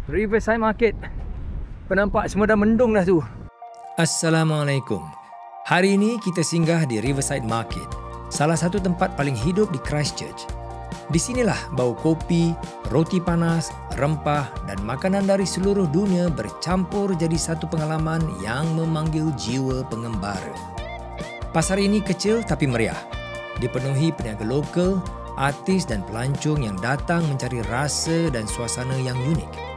Riverside Market. Penampak semua dah mendung dah tu. Assalamualaikum. Hari ini kita singgah di Riverside Market, salah satu tempat paling hidup di Christchurch. Di sinilah bau kopi, roti panas, rempah dan makanan dari seluruh dunia bercampur jadi satu pengalaman yang memanggil jiwa pengembara. Pasar ini kecil tapi meriah. Dipenuhi peniaga lokal, artis dan pelancong yang datang mencari rasa dan suasana yang unik.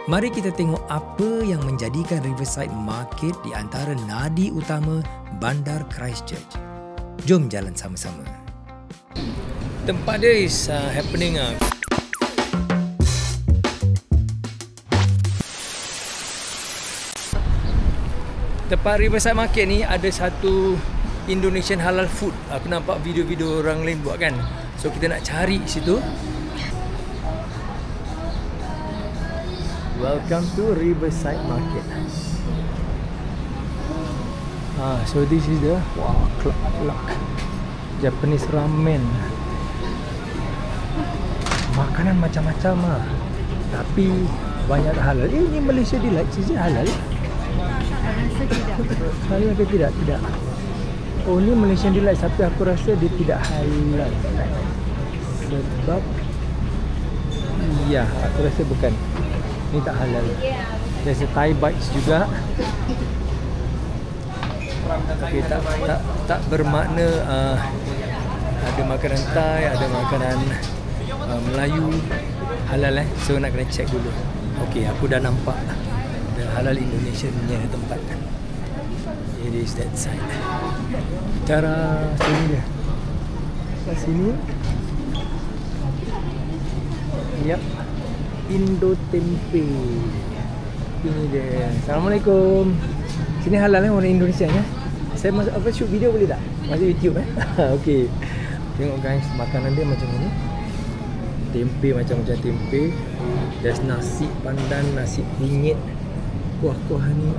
Mari kita tengok apa yang menjadikan Riverside Market di antara nadi utama bandar Christchurch. Jom jalan sama-sama. Tempat dia is happening. Tempat Riverside Market ni ada satu Indonesian halal food. Aku nampak video-video orang lain buat kan. So kita nak cari situ. Welcome to Riverside Market. So this is the cluck Japanese ramen. Makanan macam-macam lah, tapi banyak halal. Ini Malaysia Delight, is it halal? Rasa tidak. Halal ke tidak? Tidak. Oh, ni Malaysian Delight, tapi aku rasa dia tidak halal. Sebab ya, aku rasa bukan. Ni tak halal. There's a Thai bites juga. Okay, tak bermakna ada makanan Thai, ada makanan Melayu halal So nak kena check dulu. Okay, aku dah nampak ada halal Indonesia punya tempat. It is that side. Cara sini dia. Kat sini. Yep. Indo Tempe. Ini dia. Assalamualaikum. Sini halal orang Indonesia ya. Saya masuk apa shoot video boleh tak? Masuk YouTube Okey. Tengok guys, makanan dia macam ni. Tempe macam-macam tempe. There's nasi pandan, nasi kunyit. Kuah-kuah ni.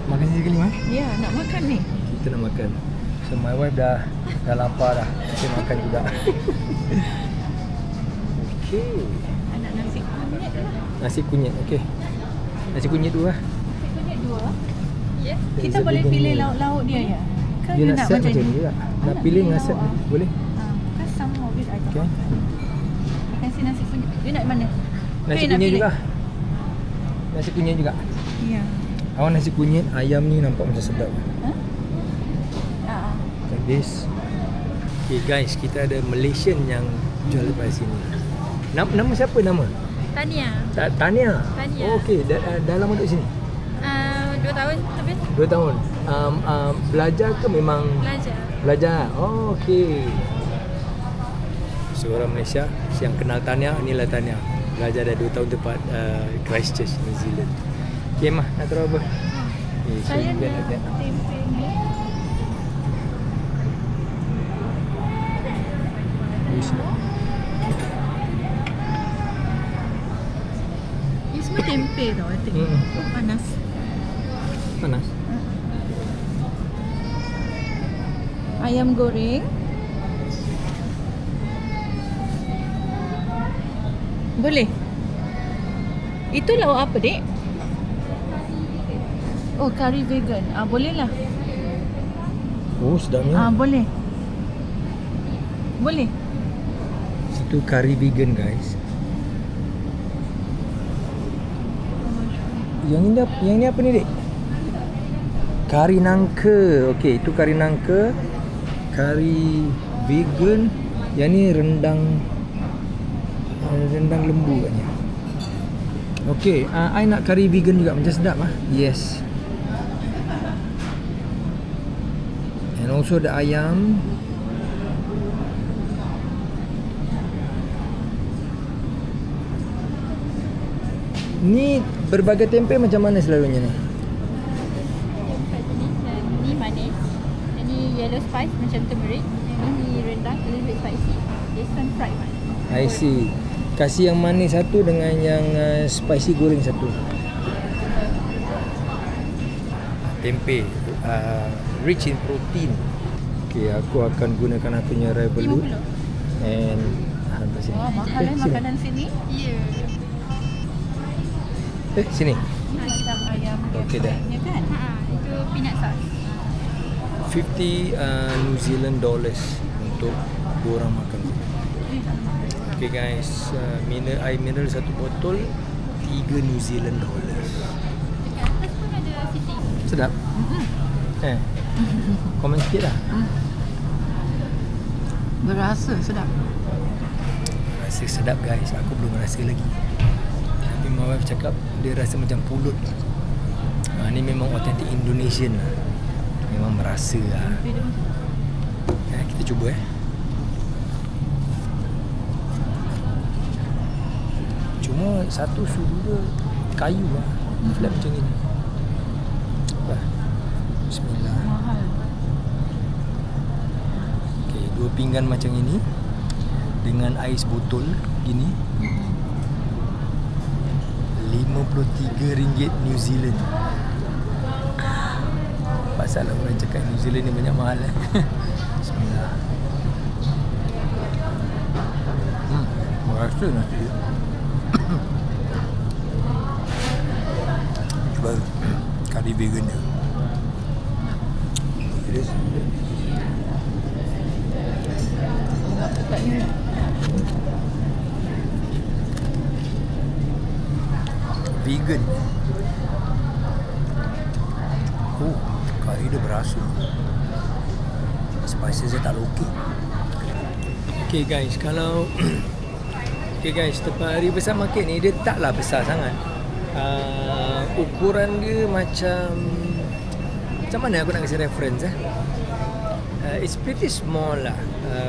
Makan sekali mas? Ya, nak makan ni. Kita nak makan. So my wife dah lapar dah. Kita makan juga. Okey. Anak nasi kunyit lah. Nasi kunyit, okey. Nasi kunyit dua lah. Nasi kunyit dua. Ya. There Kita is a boleh vegan pilih meal. lauk-lauk dia ya? Kan Dia nak set macam macam ni juga. Nak pilih dengan set lauk, boleh? Kan sama of it I Okey. Kasi nasi kunyit. Dia nak mana? Nasi nak kunyit pilih? juga. Nasi kunyit juga. Ya. Awak nasi kunyit ayam ni nampak macam sedap. Ha? Like this. Okay guys, kita ada Malaysian yang jual dekat sini. Nama siapa nama? Tania. Tania. Tania. Oh, okey, dah lama duduk sini? 2 tahun lebih. 2 tahun. Belajar ke memang? Belajar. Oh, okey. Seorang Malaysia yang kenal Tania, inilah Tania. Belajar dah 2 tahun tempat Christchurch, New Zealand. Okey mah, nak taruh apa? Saya nak tempe ni. Ini semua tempe tau, I think. Panas. Panas. Ayam goreng. Boleh. Itu lauk apa, Dek? Oh, kari vegan. Boleh lah. Oh, sedapnya. Boleh. Boleh. Itu kari vegan guys. Yang ini apa ni dek? Kari nangka. Okey, itu kari nangka. Kari vegan. Yang ni rendang lembu katnya. Okey, I nak kari vegan juga macam sedap Yes. And also ada ayam. Ni berbagai tempe macam mana selalunya ni? Ini manis. Ini yellow spice macam turmeric. Ini rendang, a little bit spicy. This one fried one. I see. Kasih yang manis satu dengan yang spicy goreng satu. Tempe rich in protein. Okay, aku akan gunakan aku punya Revolut and hantar sini. Wah, mahal sini. makanan sini. Ya. Sini. Macam ayam Okey dah. kan? Itu peanut sauce. 50 New Zealand dollars untuk 2 orang makan. Okay guys, air mineral 1 botol 3 New Zealand dollars. Dekat atas pun ada sitting. Sedap? Komen sikit lah. Berasa sedap. Rasa sedap guys, aku belum rasa lagi. Tapi my wife cakap dia rasa macam pulut. Ni memang authentic Indonesian lah. Memang merasa lah. Kita cuba Cuma satu sudu dia kayu lah. Flat macam ni. Bismillah. Mahal. Okay, 2 pinggan macam ini dengan ais botol gini. RM53 New Zealand. Pasal orang cakap New Zealand ni banyak mahal Bismillah. Rasa nasi dia. Cuba kari vegan dia. Vegan. Kari dia berasa. Spices dia tak lokek. Okay guys, kalau okay guys, tempat Riverside Market ni dia taklah besar sangat. Ukuran dia macam mana aku nak kasi reference it's pretty small lah.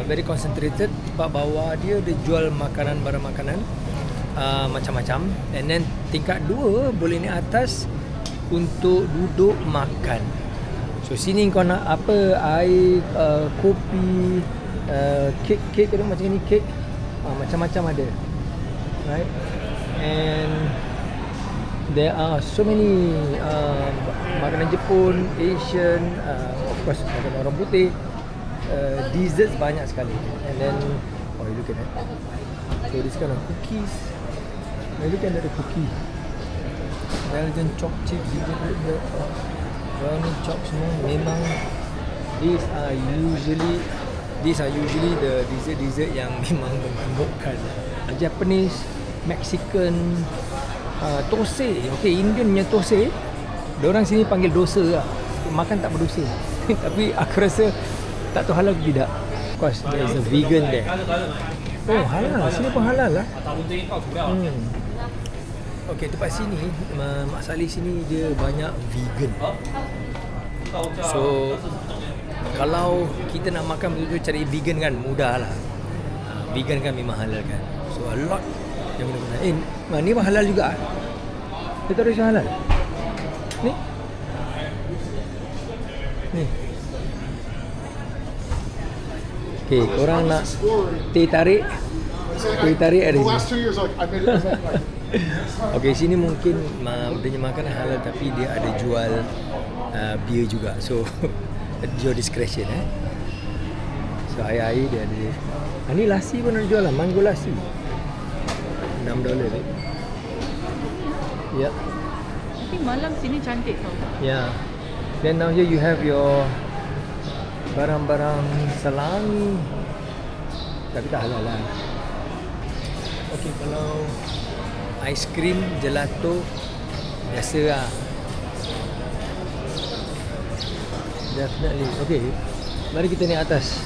Very concentrated. Tempat bawah dia jual makanan, barang makanan macam-macam. And then tingkat 2 boleh naik atas untuk duduk makan. So sini kau nak apa, air, kopi, kek tu macam ni, kek macam-macam ada, right? And there are so many makanan Jepun, Asian, of course makanan orang putih, desserts banyak sekali. And then you look at that. So this kind of cookies. You look at the cookie. Belgian choc chips, gingerbread bread, brownie chop semua. Memang these are usually the dessert yang memang memabukkan. Japanese, Mexican, tosai. Okay, Indian punya tosai, diorang sini panggil dosa lah. Makan tak berdosa. Tapi aku rasa tak tahu halal ke tidak. Of course, there is a vegan there. Oh, halal. Sini pun halal lah. Okay, tempat sini, Mak Saleh sini dia banyak vegan. So, kalau kita nak makan betul-betul cari vegan kan, mudah lah. Vegan kan memang halal kan. So, a lot yang guna-guna. Ni pun halal juga. Dia tahu dia halal. Ni. Okay, korang nak teh tarik. Teh tarik ada sini. Okay, sini mungkin dia makan halal tapi dia ada jual beer juga. So, your discretion So, air-air dia ada. Ni lassi pun ada jual lah. Mango lassi $6 Ya. Tapi malam sini cantik tau. Yeah. Then now here you have your barang-barang Selangi. Tapi tak halal lah. Okay, kalau aiskrim, gelato biasa lah. Definitely. Okay, mari kita naik atas.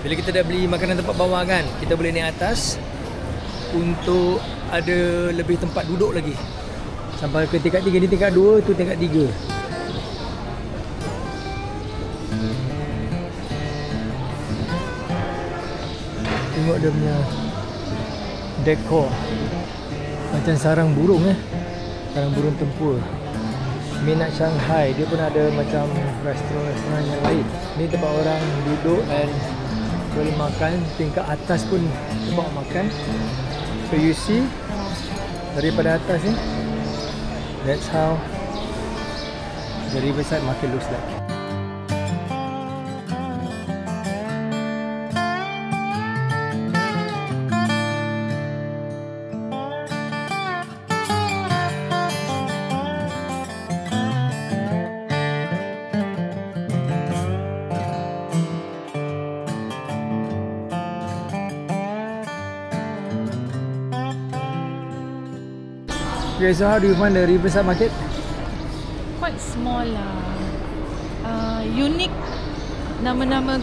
Bila kita dah beli makanan tempat bawah kan, kita boleh naik atas untuk ada lebih tempat duduk lagi. Sampai ke tingkat 3. Ni tingkat 2, tu tingkat 3. Tengok dia punya dekor. Macam sarang burung sarang burung tempur. Minat Shanghai, dia pun ada macam restoran-restoran yang lain. Ni tempat orang duduk dan boleh makan. Tingkat atas pun tempat makan. So you see, daripada atas ni, that's how the Riverside Market looks like. Okay, so how do you find the Riverside Market? Quite small lah. Unique. Nama-nama,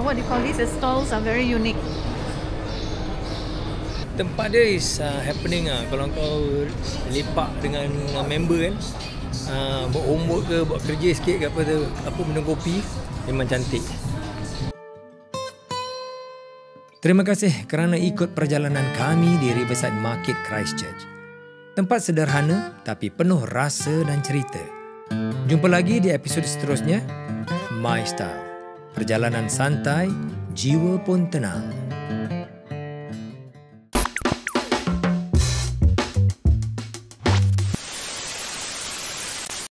what do you call this? The stalls are very unique. Tempat dia is happening kalau kau lepak dengan member kan, buat homework ke, buat kerja sikit ke apa minum kopi, memang cantik. Terima kasih kerana ikut perjalanan kami di Riverside Market Christchurch. Tempat sederhana tapi penuh rasa dan cerita. Jumpa lagi di episod seterusnya. My Style. Perjalanan santai, jiwa pun tenang.